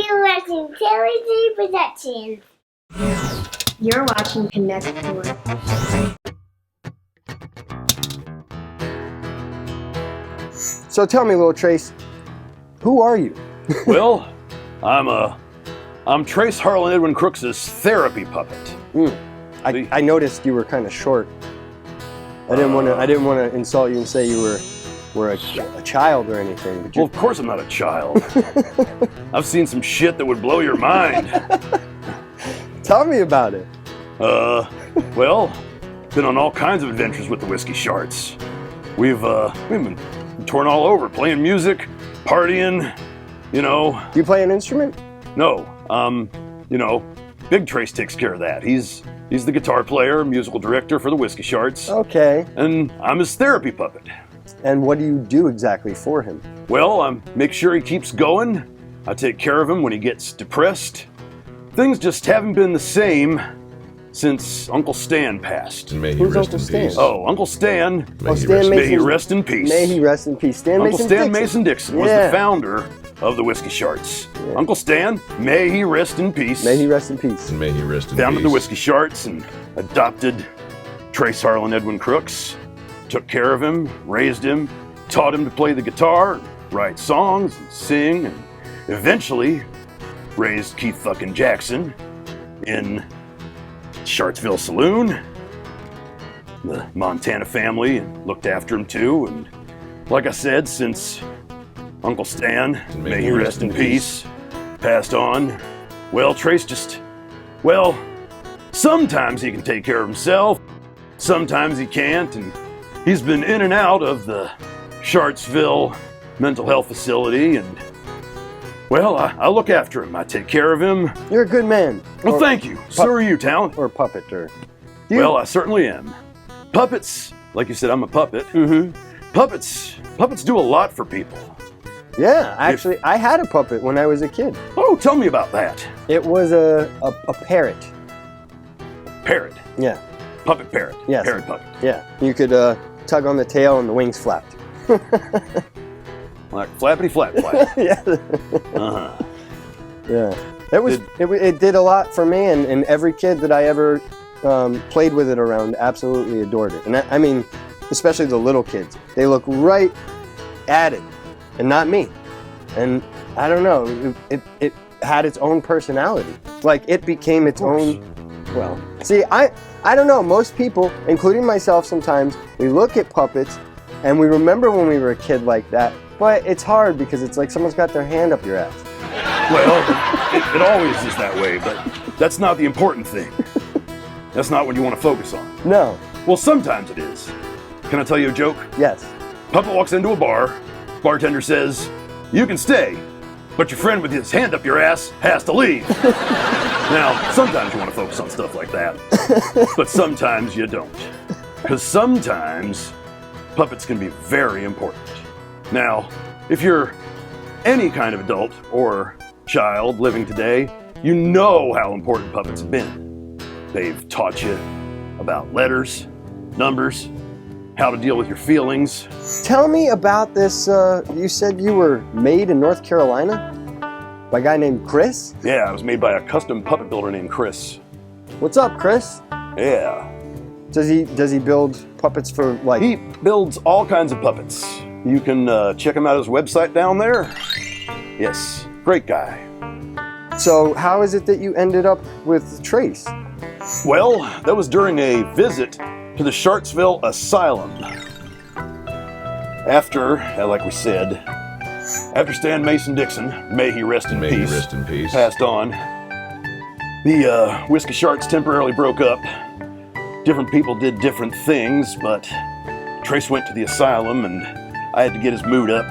You're watching Talonted Productions. You're watching Connect Tour. So tell me, Lil Trace, who are you? Well, I'm Trace Harlan Edwin Crooks' therapy puppet. I noticed you were kind of short. I didn't want to insult you and say you were a child or anything. But Well, of course I'm not a child. I've seen some shit that would blow your mind. Tell me about it. Well, been on all kinds of adventures with the Whiskey Sharts. We've been torn all over, playing music, partying, you know. Do you play an instrument? No, Big Trace takes care of that. He's the guitar player, musical director for the Whiskey Sharts. Okay. And I'm his therapy puppet. And what do you do exactly for him? Well, I make sure he keeps going. I take care of him when he gets depressed. Things just haven't been the same since Uncle Stan passed. And may he Who's rest Uncle in Stan? peace. Oh, Uncle Stan. May he Stan rest in May he Mason- rest in peace. May he rest in peace. Stan Uncle Mason Stan Dixon. Mason Dixon was Yeah. the founder of the Whiskey Sharts. Yeah. Uncle Stan, may he rest in peace. May he rest in peace. And may he rest in Founded peace. the Whiskey Sharts and adopted Trace Harlan Edwin Crooks. Took care of him, raised him, taught him to play the guitar, write songs, and sing, and eventually raised Keith fucking Jackson in Shartsville Saloon, the Montana family, and looked after him too. And like I said, since Uncle Stan, And may he rest in peace, passed on, well, Trace sometimes he can take care of himself, sometimes he can't, and he's been in and out of the Shartsville mental health facility, and well, I look after him. I take care of him. You're a good man. Well, thank you. So are you, Talon. Or puppet, or... Well, I certainly am. Puppets, like you said, I'm a puppet. Mm-hmm. Puppets do a lot for people. Yeah, actually, I had a puppet when I was a kid. Oh, tell me about that. It was a parrot. Parrot. Yeah, Puppet parrot. Yes. Parrot puppet. yeah. You could tug on the tail and the wings flapped. Like flappity flap flap. Yeah. Uh-huh. Yeah, it did a lot for me, and every kid that I ever played with it around absolutely adored it. And I mean, especially the little kids, they look right at it, and not me. And I don't know, it had its own personality. Like it became its own. Well, see, I don't know. Most people, including myself, sometimes we look at puppets and we remember when we were a kid like that. But it's hard because it's like someone's got their hand up your ass. Well, it always is that way, but that's not the important thing. That's not what you want to focus on. No. Well, sometimes it is. Can I tell you a joke? Yes. Puppet walks into a bar. Bartender says, "You can stay, but your friend with his hand up your ass has to leave." Now, sometimes you want to focus on stuff like that, but sometimes you don't. Because sometimes puppets can be very important. Now, if you're any kind of adult or child living today, you know how important puppets have been. They've taught you about letters, numbers, how to deal with your feelings. Tell me about this. You said you were made in North Carolina by a guy named Chris? Yeah, it was made by a custom puppet builder named Chris. What's up, Chris? Yeah. Does he build puppets for like... He builds all kinds of puppets. You can check him out at his website down there. Yes, great guy. So how is it that you ended up with Trace? Well, that was during a visit to the Shartsville Asylum. After, like we said, after Stan Mason Dixon, may he rest in May he peace, rest in peace. passed on, the Whiskey Sharts temporarily broke up. Different people did different things, but Trace went to the asylum and I had to get his mood up.